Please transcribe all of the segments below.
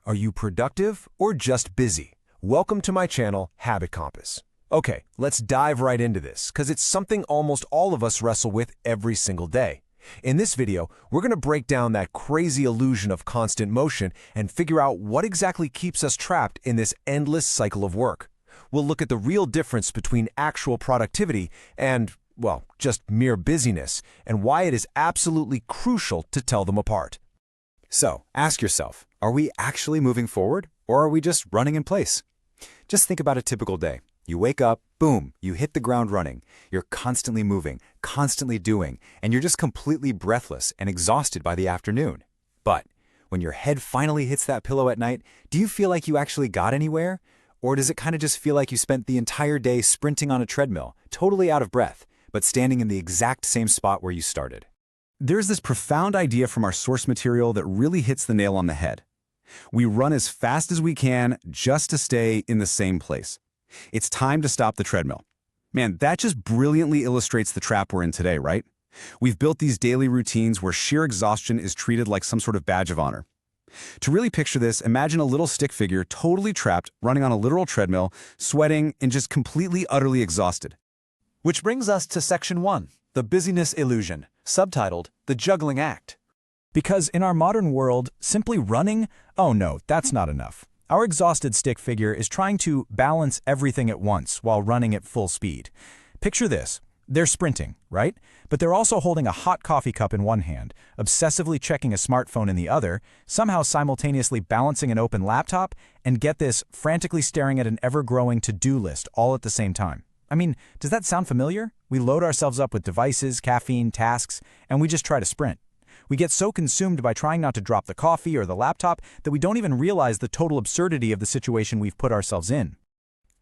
Are you productive or just busy? Welcome to my channel, Habit Compass. Okay, let's dive right into this, because it's something almost all of us wrestle with every single day. In this video, we're going to break down that crazy illusion of constant motion and figure out what exactly keeps us trapped in this endless cycle of work. We'll look at the real difference between actual productivity and, well, just mere busyness, and why it is absolutely crucial to tell them apart. So, ask yourself, are we actually moving forward, or are we just running in place? Just think about a typical day. You wake up, boom, you hit the ground running. You're constantly moving, constantly doing, and you're just completely breathless and exhausted by the afternoon. But when your head finally hits that pillow at night, do you feel like you actually got anywhere? Or does it kind of just feel like you spent the entire day sprinting on a treadmill, totally out of breath, but standing in the exact same spot where you started? There's this profound idea from our source material that really hits the nail on the head. We run as fast as we can just to stay in the same place. It's time to stop the treadmill. Man, that just brilliantly illustrates the trap we're in today, right? We've built these daily routines where sheer exhaustion is treated like some sort of badge of honor. To really picture this, imagine a little stick figure totally trapped, running on a literal treadmill, sweating, and just completely, utterly exhausted. Which brings us to Section 1, the busyness illusion, subtitled The Juggling Act. Because in our modern world, simply running, oh no, that's not enough. Our exhausted stick figure is trying to balance everything at once while running at full speed. Picture this. They're sprinting, right? But they're also holding a hot coffee cup in one hand, obsessively checking a smartphone in the other, somehow simultaneously balancing an open laptop, and get this, frantically staring at an ever-growing to-do list all at the same time. I mean, does that sound familiar? We load ourselves up with devices, caffeine, tasks, and we just try to sprint. We get so consumed by trying not to drop the coffee or the laptop that we don't even realize the total absurdity of the situation we've put ourselves in.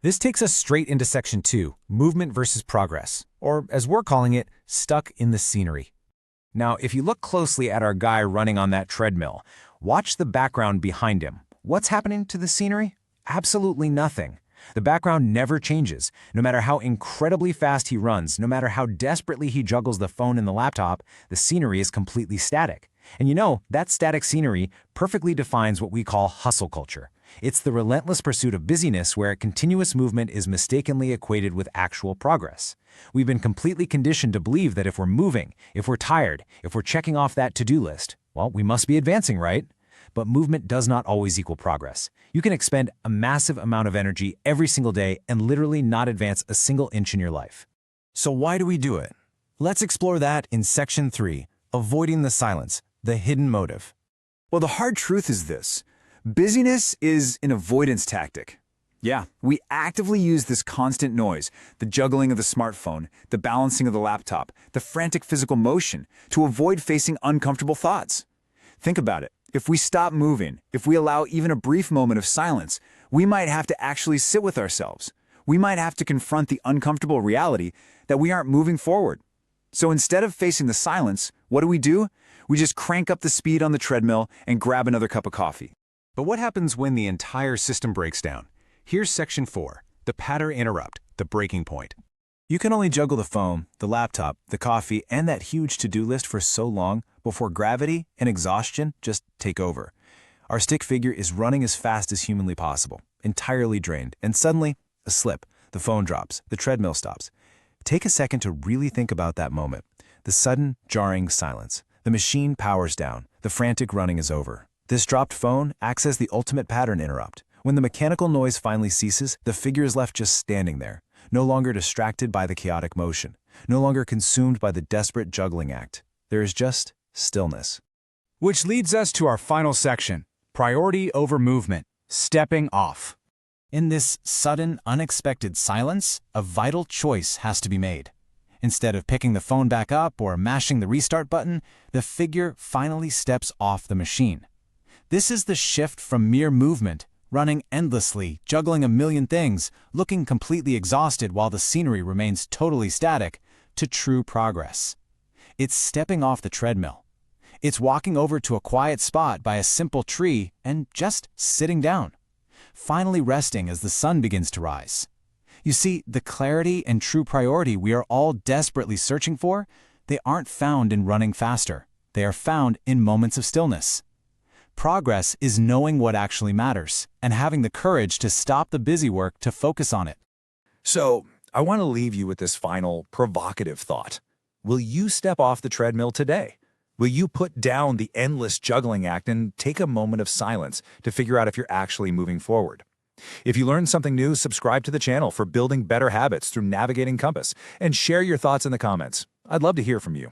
This takes us straight into Section 2, Movement versus Progress, or as we're calling it, stuck in the scenery. Now, if you look closely at our guy running on that treadmill, watch the background behind him. What's happening to the scenery? Absolutely nothing. The background never changes. No matter how incredibly fast he runs, no matter how desperately he juggles the phone and the laptop, the scenery is completely static. And you know, that static scenery perfectly defines what we call hustle culture. It's the relentless pursuit of busyness where continuous movement is mistakenly equated with actual progress. We've been completely conditioned to believe that if we're moving, if we're tired, if we're checking off that to-do list, well, we must be advancing, right? But movement does not always equal progress. You can expend a massive amount of energy every single day and literally not advance a single inch in your life. So why do we do it? Let's explore that in Section 3, Avoiding the Silence, the Hidden Motive. Well, the hard truth is this. Busyness is an avoidance tactic. Yeah, we actively use this constant noise, the juggling of the smartphone, the balancing of the laptop, the frantic physical motion, to avoid facing uncomfortable thoughts. Think about it. If we stop moving, if we allow even a brief moment of silence, we might have to actually sit with ourselves. We might have to confront the uncomfortable reality that we aren't moving forward. So instead of facing the silence, what do? We just crank up the speed on the treadmill and grab another cup of coffee. But what happens when the entire system breaks down? Here's Section 4, the pattern interrupt, the breaking point. You can only juggle the phone, the laptop, the coffee, and that huge to-do list for so long before gravity and exhaustion just take over. Our stick figure is running as fast as humanly possible, entirely drained, and suddenly, a slip, the phone drops, the treadmill stops. Take a second to really think about that moment. The sudden, jarring silence. The machine powers down. The frantic running is over. This dropped phone acts as the ultimate pattern interrupt. When the mechanical noise finally ceases, the figure is left just standing there, no longer distracted by the chaotic motion, no longer consumed by the desperate juggling act. There is just stillness. Which leads us to our final section, priority over movement, stepping off. In this sudden, unexpected silence, a vital choice has to be made. Instead of picking the phone back up or mashing the restart button, the figure finally steps off the machine. This is the shift from mere movement, running endlessly, juggling a million things, looking completely exhausted while the scenery remains totally static, to true progress. It's stepping off the treadmill. It's walking over to a quiet spot by a simple tree and just sitting down, finally resting as the sun begins to rise. You see, the clarity and true priority we are all desperately searching for, they aren't found in running faster. They are found in moments of stillness. Progress is knowing what actually matters and having the courage to stop the busy work to focus on it. So, I want to leave you with this final provocative thought. Will you step off the treadmill today? Will you put down the endless juggling act and take a moment of silence to figure out if you're actually moving forward? If you learned something new, subscribe to the channel for building better habits through navigating Compass, and share your thoughts in the comments. I'd love to hear from you.